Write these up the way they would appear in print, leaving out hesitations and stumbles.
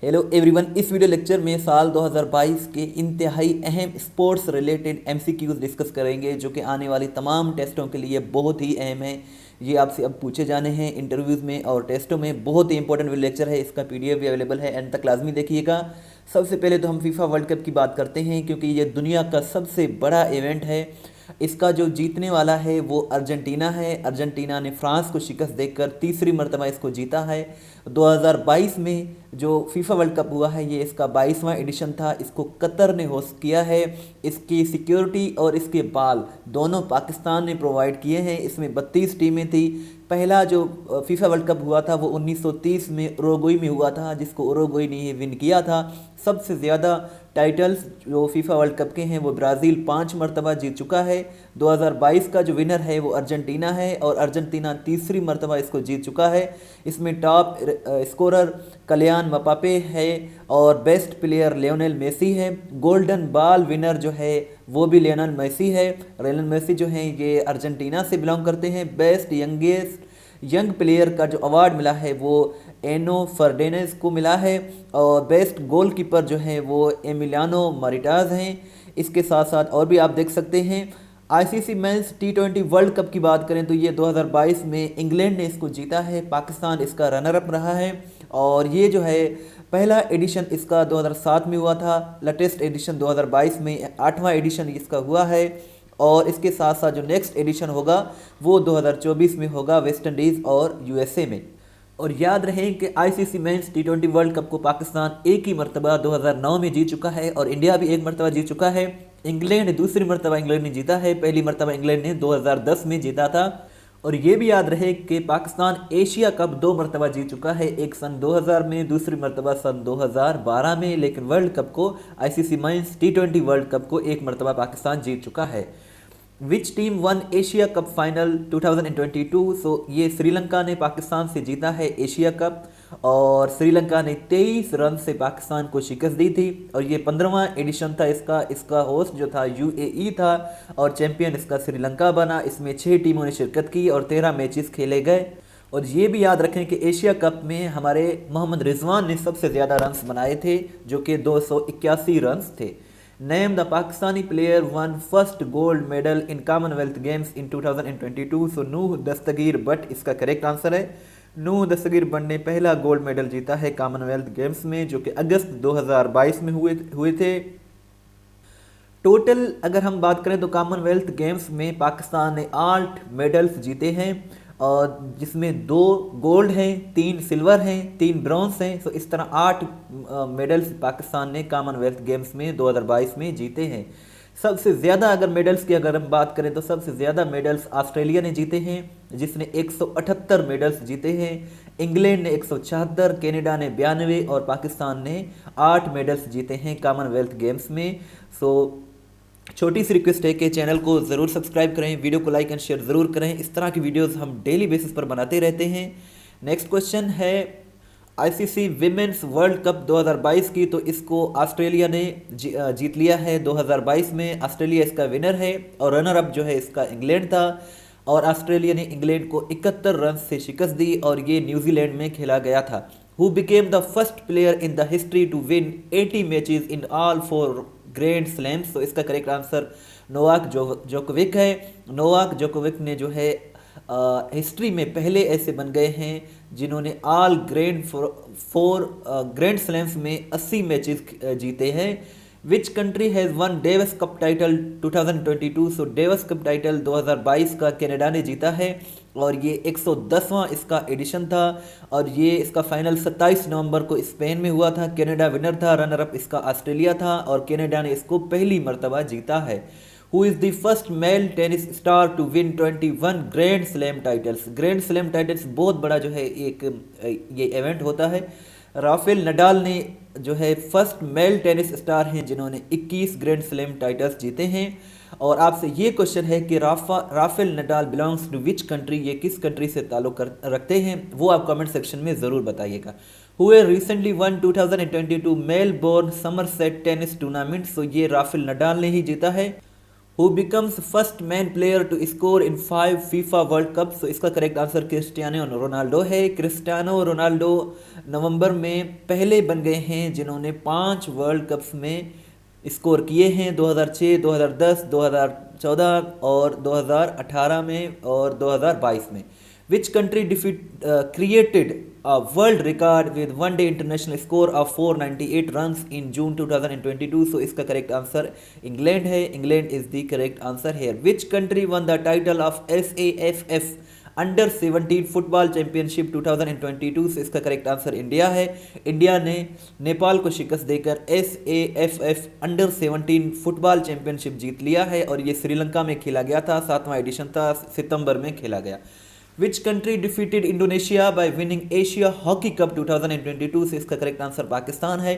Hello everyone, इस video lecture में साल 2022 के इंतहाई अहम स्पोर्ट्स रिलेटेड एमसीक्यूज डिस्कस करेंगे जो कि आने वाली तमाम टेस्टों के लिए बहुत ही अहम है। ये आपसे अब पूछे जाने हैं इंटरव्यूज़ में और टेस्टों में। बहुत ही इंपॉर्टेंट वीडियो लेक्चर है, इसका पीडीएफ भी अवेलेबल है, एंड तक लाजमी देखिएगा। सबसे पहले तो हम फीफा वर्ल्ड कप की बात करते हैं क्योंकि ये दुनिया का सबसे बड़ा इवेंट है। इसका जो जीतने वाला है वो अर्जेंटीना है। अर्जेंटीना ने फ्रांस को शिकस्त देकर तीसरी मरतबा इसको जीता है। 2022 में जो फीफा वर्ल्ड कप हुआ है ये इसका 22वां एडिशन था। इसको कतर ने होस्ट किया है। इसकी सिक्योरिटी और इसके बाल दोनों पाकिस्तान ने प्रोवाइड किए हैं। इसमें 32 टीमें थी। पहला जो फीफा वर्ल्ड कप हुआ था वो 1930 में उरुग्वे में हुआ था, जिसको उरुग्वे ने ही विन किया था। सबसे ज़्यादा टाइटल्स जो फीफा वर्ल्ड कप के हैं वो ब्राज़ील 5 मरतबा जीत चुका है। 2022 का जो विनर है वो अर्जेंटीना है और अर्जेंटीना तीसरी मरतबा इसको जीत चुका है। इसमें टॉप स्कोरर कलियान मबाप्पे है और बेस्ट प्लेयर लियोनेल मेसी है। गोल्डन बॉल विनर जो है वो भी लियोनेल मेसी है। लियोनेल मेसी जो हैं ये अर्जेंटीना से बिलोंग करते हैं। बेस्ट यंग प्लेयर का जो अवार्ड मिला है वो एनो फर्नांडेज को मिला है और बेस्ट गोलकीपर जो है वो एमिलियानो मार्टिनेज हैं। इसके साथ साथ और भी आप देख सकते हैं आईसीसी मेंस टी20 वर्ल्ड कप की बात करें तो ये 2022 में इंग्लैंड ने इसको जीता है। पाकिस्तान इसका रनर अप रहा है और ये जो है पहला एडिशन इसका 2007 में हुआ था। लेटेस्ट एडिशन 2022 में 8वां एडिशन इसका हुआ है और इसके साथ साथ जो नेक्स्ट एडिशन होगा वो 2024 में होगा वेस्ट इंडीज़ और यूएसए में। और याद रहे कि आईसीसी मेंस टी20 वर्ल्ड कप को पाकिस्तान एक ही मरतबा 2009 में जीत चुका है और इंडिया भी एक मरतबा जीत चुका है। इंग्लैंड दूसरी मरतबा इंग्लैंड ने जीता है। पहली मरतबा इंग्लैंड ने 2010 में जीता था। और ये भी याद रहे कि पाकिस्तान एशिया कप 2 मरतबा जीत चुका है, एक सन 2000 में, दूसरी मरतबा सन 2012 में। लेकिन वर्ल्ड कप को आईसीसी मेंस टी20 वर्ल्ड कप को एक मरतबा पाकिस्तान जीत चुका है। Which team one Asia cup final 2022? सो ये श्रीलंका ने पाकिस्तान से जीता है एशिया कप और श्रीलंका ने 23 रन से पाकिस्तान को शिकस्त दी थी और ये 15वां एडिशन था इसका। इसका होस्ट जो था यूएई था और चैंपियन इसका श्रीलंका बना। इसमें 6 टीमों ने शिरकत की और 13 मैचेस खेले गए। और ये भी याद रखें कि एशिया कप में हमारे मोहम्मद रिजवान ने सबसे ज़्यादा रन्स बनाए थे जो कि 281 रन्स थे। Name the Pakistani player won first gold medal in Commonwealth Games in 2022? So Nooh Dastgir but इसका करेक्ट आंसर है। नूह दस्तगीर बट ने पहला गोल्ड मेडल जीता है कॉमनवेल्थ गेम्स में जो कि अगस्त 2022 में हुए थे। टोटल अगर हम बात करें तो कॉमनवेल्थ गेम्स में पाकिस्तान ने 8 मेडल्स जीते हैं और जिसमें 2 गोल्ड हैं, 3 सिल्वर हैं, 3 ब्रॉन्ज हैं। सो इस तरह 8 मेडल्स पाकिस्तान ने कॉमनवेल्थ गेम्स में 2022 में जीते हैं। सबसे ज़्यादा अगर मेडल्स की अगर हम बात करें तो सबसे ज़्यादा मेडल्स ऑस्ट्रेलिया ने जीते हैं जिसने 178 मेडल्स जीते हैं। इंग्लैंड ने 176, कनाडा ने 92 और पाकिस्तान ने 8 मेडल्स जीते हैं कॉमनवेल्थ गेम्स में। सो छोटी सी रिक्वेस्ट है कि चैनल को ज़रूर सब्सक्राइब करें, वीडियो को लाइक एंड शेयर ज़रूर करें। इस तरह की वीडियोस हम डेली बेसिस पर बनाते रहते हैं। नेक्स्ट क्वेश्चन है आईसीसी विमेंस वर्ल्ड कप 2022 की, तो इसको ऑस्ट्रेलिया ने जीत लिया है 2022 में। ऑस्ट्रेलिया इसका विनर है और रनर अप जो है इसका इंग्लैंड था और ऑस्ट्रेलिया ने इंग्लैंड को 71 रन से शिकस्त दी और ये न्यूजीलैंड में खेला गया था। Who became the first player in the history to win 80 matches in all 4 grand slams? तो इसका करेक्ट आंसर नोवाक जोकोविक है। नोवाक जोकोविक ने जो है हिस्ट्री में पहले ऐसे बन गए हैं जिन्होंने ऑल ग्रैंड स्लैम्स में 80 मैचेस जीते हैं। Which country has one Davis cup title 2022? So Davis cup title 2022 का कनाडा ने जीता है और ये 110वां इसका एडिशन था और ये इसका फाइनल 27 नवंबर को स्पेन में हुआ था। कनाडा विनर था, रनर अप इसका ऑस्ट्रेलिया था और कनाडा ने इसको पहली मरतबा जीता है। Who is the first male tennis star to win 21 grand slam titles? Grand slam titles बहुत बड़ा जो है एक ये इवेंट होता है। राफेल नडाल ने जो है फर्स्ट मेल टेनिस स्टार हैं जिन्होंने 21 ग्रैंड स्लैम टाइटल्स जीते हैं। और आपसे ये क्वेश्चन है कि Rafael Nadal belongs to which country? ये किस कंट्री से ताल्लुक़ रखते हैं वो आप कमेंट सेक्शन में ज़रूर बताइएगा। Who recently won 2022 Melbourne Somerset tennis tournament? So ये राफेल नडाल ने ही जीता है। Who becomes first man player to score in 5 FIFA World Cup. तो इसका करेक्ट आंसर क्रिस्टियानो रोनाल्डो है। क्रिस्टियानो रोनाल्डो नवंबर में पहले बन गए हैं जिन्होंने 5 वर्ल्ड कप्स में स्कोर किए हैं, 2006, 2010, 2014 और 2018 में और 2022 में। Which country created a world record with one day international score of 498 runs in June 2022। So इसका करेक्ट आंसर इंग्लैंड है। England is the correct answer here. Which country won the title of SAFF under 17 football championship 2022। से इसका correct answer India है। India ने नेपाल को शिकस्त देकर SAFF under 17 football championship जीत लिया है और ये श्रीलंका में खेला गया था। 7वां एडिशन था, सितंबर में खेला गया। Which country defeated Indonesia bye winning Asia hockey cup 2022। से इसका करेक्ट आंसर पाकिस्तान है।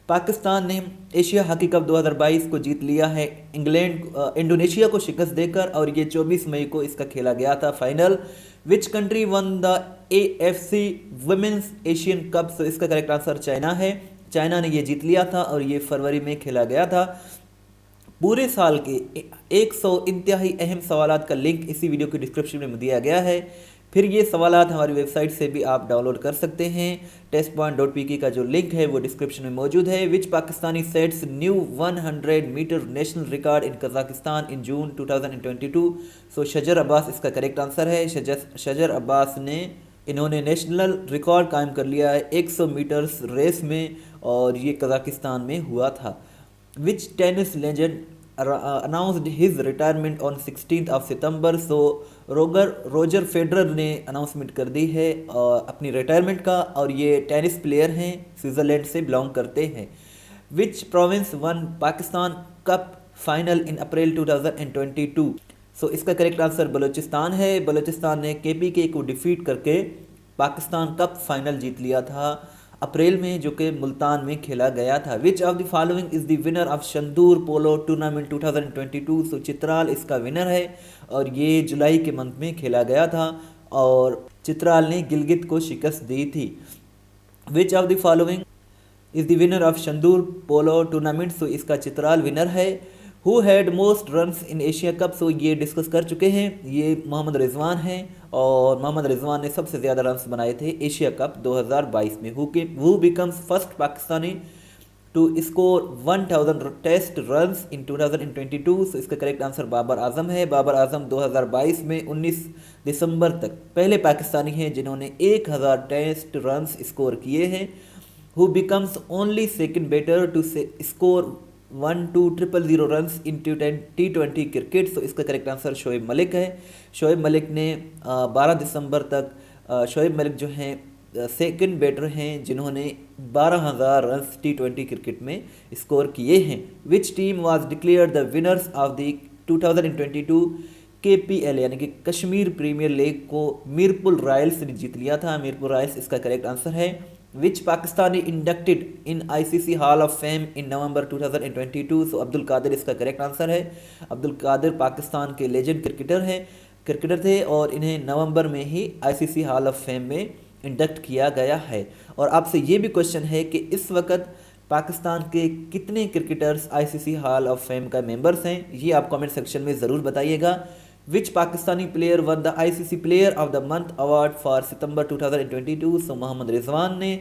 पाकिस्तान ने एशिया हॉकी कप 2022 को जीत लिया है इंडोनेशिया को शिकस्त देकर और ये 24 मई को इसका खेला गया था final. Which country won the AFC women's Asian cup. तो इसका करेक्ट आंसर चाइना है। चाइना ने ये जीत लिया था और ये फरवरी में खेला गया था। पूरे साल के 100 इंतहाई अहम सवालात का लिंक इसी वीडियो के डिस्क्रिप्शन में दिया गया है। फिर ये सवालात हमारी वेबसाइट से भी आप डाउनलोड कर सकते हैं। testpoint.pk का जो लिंक है वो डिस्क्रिप्शन में मौजूद है। Which Pakistani sets new 100 metre national record in Kazakhstan in June 2022। So Shajar Abbas इसका करेक्ट आंसर है। शजर अब्बास ने इन्होंने नेशनल रिकॉर्ड कायम कर लिया है 100 मीटर्स रेस में और ये कजाकिस्तान में हुआ था। Which tennis legend announced his retirement on 16th of September। So Roger Federer ने अनाउंसमेंट कर दी है अपनी रिटायरमेंट का और ये टेनिस प्लेयर हैं, स्विट्ज़रलैंड से बिलोंग करते हैं। Which province won Pakistan cup final in April 2022। So इसका करेक्ट आंसर बलूचिस्तान है। बलूचिस्तान ने KPK को डिफीट करके पाकिस्तान कप फाइनल जीत लिया था अप्रैल में, जो कि मुल्तान में खेला गया था। विच of the following is the winner of Shandur polo tournament 2022। सो चित्राल इसका विनर है और ये जुलाई के मंथ में खेला गया था और चित्राल ने गिलगित को शिकस्त दी थी। Which of the following is the winner of Shandur polo tournament. So इसका चित्राल विनर है। Who had most runs in Asia cup. So ये डिस्कस कर चुके हैं, ये मोहम्मद रिजवान हैं और मोहम्मद रिजवान ने सबसे ज़्यादा रन्स बनाए थे एशिया कप 2022 में। Who becomes first Pakistani to score 1000 test runs in 2022। So इसका करेक्ट आंसर बाबर आजम है। बाबर आजम 2022 में 19 दिसंबर तक पहले पाकिस्तानी हैं जिन्होंने 1000 टेस्ट रन्स स्कोर किए हैं। Who becomes only second batter to score 1200 runs in T20 cricket. तो इसका करेक्ट आंसर शोएब मलिक है। शोएब मलिक ने 12 दिसंबर तक शोएब मलिक जो हैं सेकंड बैटर हैं जिन्होंने 12,000 रन्स T20 क्रिकेट में स्कोर किए हैं। Which team was declared the winners of the 2022 KPL यानी कि कश्मीर प्रीमियर लीग को मीरपुर रॉयल्स ने जीत लिया था। मीरपुर रॉयल्स इसका करेक्ट आंसर है। Which Pakistani inducted in ICC hall of fame in November 2022। So Abdul Qadir इसका करेक्ट आंसर है। अब्दुल कादिर पाकिस्तान के लेजेंड क्रिकेटर थे और इन्हें नवंबर में ही ICC हॉल ऑफ फेम में इंडक्ट किया गया है। और आपसे ये भी क्वेश्चन है कि इस वक्त पाकिस्तान के कितने cricketers ICC hall of fame का मेंबर्स हैं, ये आप कमेंट सेक्शन में ज़रूर बताइएगा। Which Pakistani player won the ICC player of the month award for September 2022। So Mohammad Rizwan ने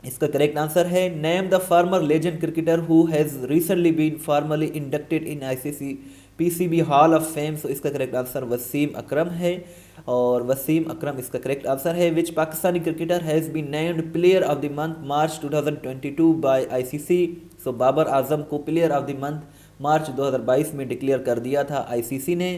इसका करेक्ट आंसर है। Name the former legend cricketer who has recently been formally inducted in ICC PCB hall of fame. So इसका correct answer Wasim अकरम है और वसीम अकरम इसका correct answer है। Which Pakistani cricketer has been named player of the month March 2022 by ICC। So Babar Azam को player of the month March 2022 में declare कर दिया था ICC ने।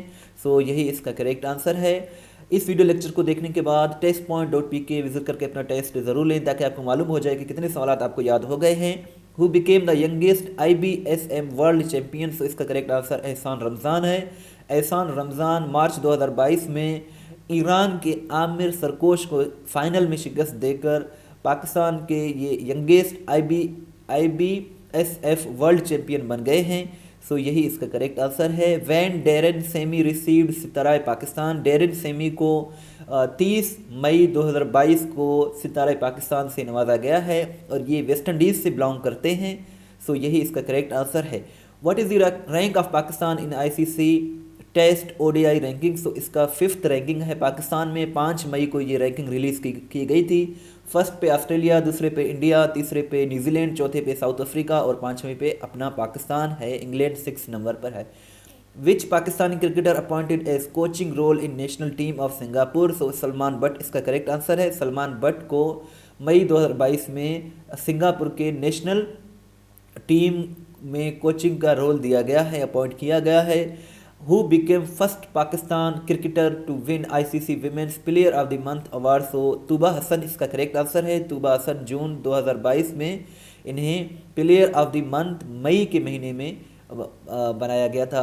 सो यही इसका करेक्ट आंसर है। इस वीडियो लेक्चर को देखने के बाद testpoint.pk विजिट करके अपना टेस्ट ज़रूर लें ताकि आपको मालूम हो जाए कि कितने सवाल आपको याद हो गए हैं। Who became the youngest IBSM world champion. So इसका करेक्ट आंसर एहसान रमज़ान है। एहसान रमज़ान मार्च 2022 में ईरान के आमिर सरकोश को फाइनल में शिकस्त देकर पाकिस्तान के ये यंगेस्ट IBSF वर्ल्ड चैम्पियन बन गए हैं। सो यही इसका करेक्ट आंसर है। वैन डेरन सेमी रिसीव्ड सितारा पाकिस्तान। डेरन सेमी को 30 मई 2022 को सितारा पाकिस्तान से नवाजा गया है और ये वेस्ट इंडीज़ से बिलोंग करते हैं। सो यही इसका करेक्ट आंसर है। What is the rank of Pakistan in ICC test ODI ranking? तो इसका 5th रैंकिंग है पाकिस्तान में। 5 मई को ये रैंकिंग रिलीज़ की गई थी। फर्स्ट पे ऑस्ट्रेलिया, दूसरे पे इंडिया, तीसरे पे न्यूजीलैंड, चौथे पे साउथ अफ्रीका और 5वें पे अपना पाकिस्तान है। इंग्लैंड 6 नंबर पर है। Which Pakistani cricketer appointed as coaching role in national team of Singapore? So Salman Butt इसका करेक्ट आंसर है। सलमान बट को मई 2022 में सिंगापुर के नेशनल टीम में कोचिंग का रोल दिया गया है, अपॉइंट किया गया है। Who became first Pakistan cricketer to win ICC women's player of the month award? So Tuba Hasan इसका करेक्ट आंसर है। तूबा हसन जून 2022 में इन्हें प्लेयर ऑफ द मंथ मई के महीने में बनाया गया था,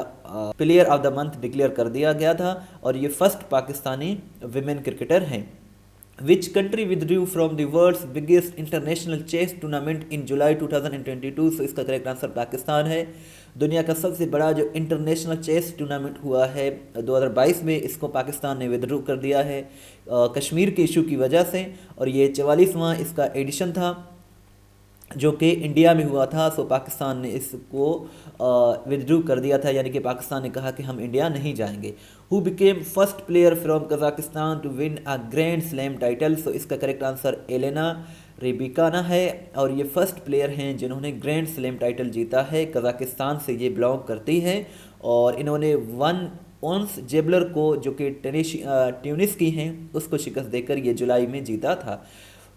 player of the month declare कर दिया गया था और ये फर्स्ट पाकिस्तानी विमेन क्रिकेटर हैं। Which country withdrew from the world's biggest international chess tournament in July 2022? So इसका करेक्ट आंसर पाकिस्तान है। दुनिया का सबसे बड़ा जो इंटरनेशनल चेस टूर्नामेंट हुआ है 2022 में, इसको पाकिस्तान ने विद्रू कर दिया है कश्मीर के इशू की वजह से, और ये 44वां इसका एडिशन था जो कि इंडिया में हुआ था। सो पाकिस्तान ने इसको विद्रू कर दिया था, यानी कि पाकिस्तान ने कहा कि हम इंडिया नहीं जाएंगे। Who became first player from Kazakhstan to win a grand slam title? So इसका करेक्ट आंसर एलेना रेबिकाना है और ये फर्स्ट प्लेयर हैं जिन्होंने ग्रैंड स्लैम टाइटल जीता है। कजाकिस्तान से ये बिलोंग करती है और इन्होंने ओंस जेबलर को, जो कि ट्यूनिस की हैं, उसको शिकस्त देकर ये जुलाई में जीता था।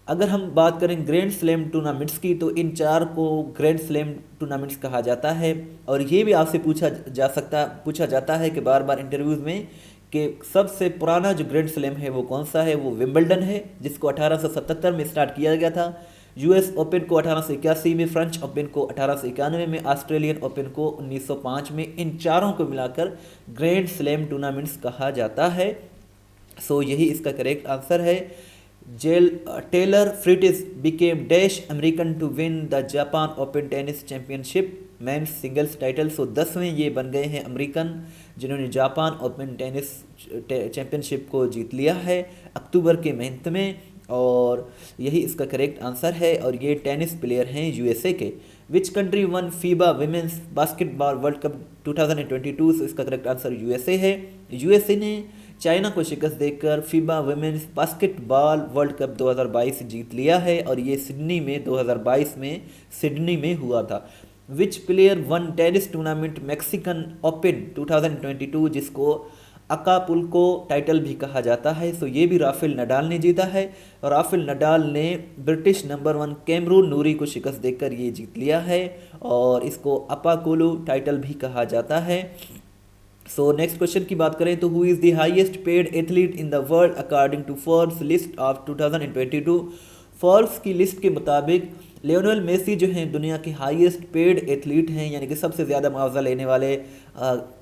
अगर हम बात करें ग्रैंड स्लैम टूर्नामेंट्स की, तो इन 4 को ग्रैंड स्लैम टूर्नामेंट्स कहा जाता है। और ये भी आपसे पूछा जाता है कि बार बार इंटरव्यूज़ में कि सबसे पुराना जो ग्रैंड स्लैम है वो कौन सा है? वो विंबलडन है, जिसको 1877 में स्टार्ट किया गया था। यूएस ओपन को 1881 में, फ्रेंच ओपन को 1891 में, ऑस्ट्रेलियन ओपन को 1905 में। इन चारों को मिलाकर ग्रैंड स्लैम टूर्नामेंट्स कहा जाता है। सो यही इसका करेक्ट आंसर है। Taylor Fritz became dash American to win the Japan Open tennis championship men's singles title? So 10वें ये बन गए हैं अमेरिकन जिन्होंने जापान ओपन टेनिस चैंपियनशिप को जीत लिया है अक्टूबर के महीने में, और यही इसका करेक्ट आंसर है। और ये टेनिस प्लेयर हैं यूएसए के। Which country won FIBA women's basketball world cup 2022? So इसका करेक्ट आंसर यूएसए है। यूएसए ने चाइना को शिकस्त देकर FIBA women's basketball world cup 2022 जीत लिया है और ये सिडनी में 2022 में सिडनी में हुआ था। विच player one tennis tournament Mexican open 2022, जिसको अकापुल्को टाइटल भी कहा जाता है? सो ये भी राफेल नडाल ने जीता है और राफेल नडाल ने ब्रिटिश नंबर 1 कैमरून नूरी को शिकस्त देकर ये जीत लिया है और इसको अपाकुलू टाइटल भी कहा जाता है। सो नेक्स्ट क्वेश्चन की बात करें तो who is the highest paid athlete in the world according to Forbes list of 2022? Forbes की लिस्ट के मुताबिक लियोनेल मेसी जो हैं दुनिया के हाईएस्ट पेड एथलीट हैं, यानी कि सबसे ज़्यादा मुआवजा लेने वाले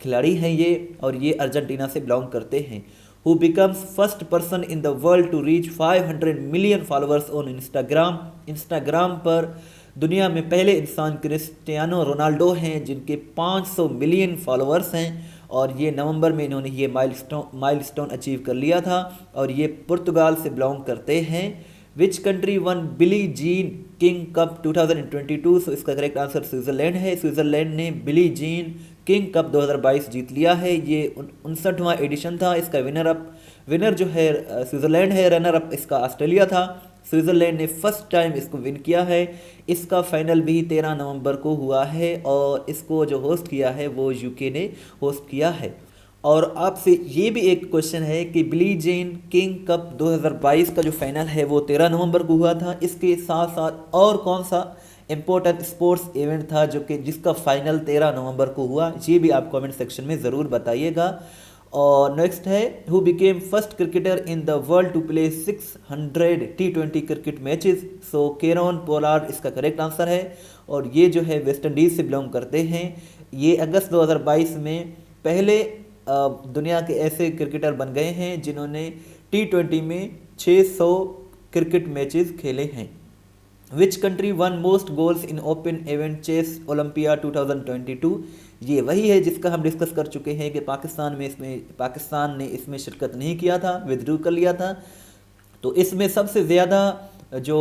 खिलाड़ी हैं ये, और ये अर्जेंटीना से बिलोंग करते हैं। Who becomes first person in the world to reach 500 million followers on Instagram? Instagram पर दुनिया में पहले इंसान क्रिस्टियानो रोनाल्डो हैं जिनके 500 मिलियन फॉलोअर्स हैं और ये नवंबर में इन्होंने ये माइलस्टोन अचीव कर लिया था और ये पुर्तगाल से बिलोंग करते हैं। Which country one Billie Jean King cup 2022? So इसका करेक्ट आंसर स्विट्ज़रलैंड है। स्विट्ज़रलैंड ने बिली जीन किंग कप 2022 जीत लिया है। ये 59वां एडिशन था। इसका विनर जो है स्विट्ज़रलैंड है, रनर अप इसका ऑस्ट्रेलिया था। स्विट्ज़रलैंड ने फर्स्ट टाइम इसको विन किया है। इसका फाइनल भी 13 नवंबर को हुआ है और इसको जो होस्ट किया है वो यूके ने होस्ट किया है। और आपसे ये भी एक क्वेश्चन है कि बिली जीन किंग कप 2022 का जो फाइनल है वो 13 नवंबर को हुआ था। इसके साथ साथ और कौन सा इम्पोर्टेंट स्पोर्ट्स इवेंट था जिसका फाइनल 13 नवंबर को हुआ? ये भी आप कमेंट सेक्शन में ज़रूर बताइएगा। और नेक्स्ट है who became first cricketer in the world to play 600 T20 cricket matches? So Kieron Pollard इसका करेक्ट आंसर है और ये जो है वेस्ट इंडीज़ से बिलोंग करते हैं। ये अगस्त 2022 में पहले दुनिया के ऐसे क्रिकेटर बन गए हैं जिन्होंने T20 में 600 क्रिकेट मैचेस खेले हैं। Which country won most goals in open event chess Olympiad 2022? ये वही है जिसका हम डिस्कस कर चुके हैं कि पाकिस्तान ने इसमें शिरकत नहीं किया था, विथड्रू कर लिया था। तो इसमें सबसे ज़्यादा जो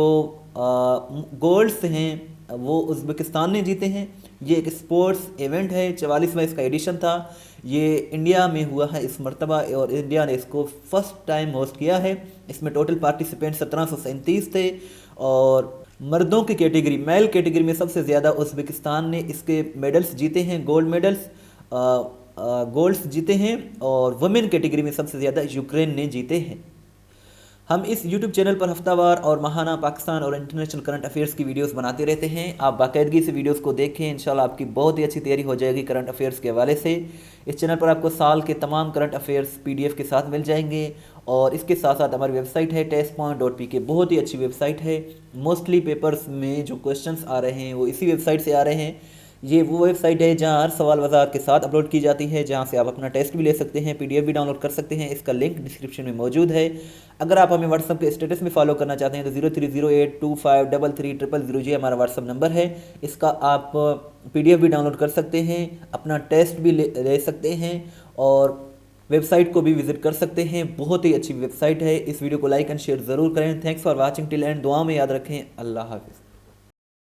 गोल्ड्स हैं वो उज़्बेकिस्तान ने जीते हैं। ये एक स्पोर्ट्स इवेंट है, 44वां इसका एडिशन था। ये इंडिया में हुआ है इस मरतबा और इंडिया ने इसको फर्स्ट टाइम होस्ट किया है। इसमें टोटल पार्टिसिपेंट 1737 थे और मर्दों की कैटेगरी, मेल कैटेगरी में सबसे ज़्यादा उज़्बेकिस्तान ने इसके मेडल्स जीते हैं, गोल्ड मेडल्स गोल्ड्स जीते हैं और वुमेन कैटेगरी में सबसे ज़्यादा यूक्रेन ने जीते हैं। हम इस YouTube चैनल पर हफ्तावार और माहाना पाकिस्तान और इंटरनेशनल करंट अफेयर्स की वीडियोस बनाते रहते हैं। आप बाकायदगी से वीडियोस को देखें, इंशाल्लाह आपकी बहुत ही अच्छी तैयारी हो जाएगी करंट अफेयर्स के हवाले से। इस चैनल पर आपको साल के तमाम करंट अफेयर्स PDF के साथ मिल जाएंगे और इसके साथ साथ हमारी वेबसाइट है testpoint.pk, बहुत ही अच्छी वेबसाइट है। मोस्टली पेपर्स में जो क्वेश्चंस आ रहे हैं वो इसी वेबसाइट से आ रहे हैं। ये वो वेबसाइट है जहाँ हर सवाल वज़ाहत के साथ अपलोड की जाती है, जहाँ से आप अपना टेस्ट भी ले सकते हैं, PDF भी डाउनलोड कर सकते हैं। इसका लिंक डिस्क्रिप्शन में मौजूद है। अगर आप हमें व्हाट्सअप के स्टेटस में फॉलो करना चाहते हैं तो 0308253300 ये हमारा व्हाट्सअप नंबर है। इसका आप PDF भी डाउनलोड कर सकते हैं, अपना टेस्ट भी ले सकते हैं और वेबसाइट को भी विजिट कर सकते हैं। बहुत ही अच्छी वेबसाइट है। इस वीडियो को लाइक एंड शेयर ज़रूर करें। Thanks for watching till and. दुआ में याद रखें। अल्लाह हाफिज़।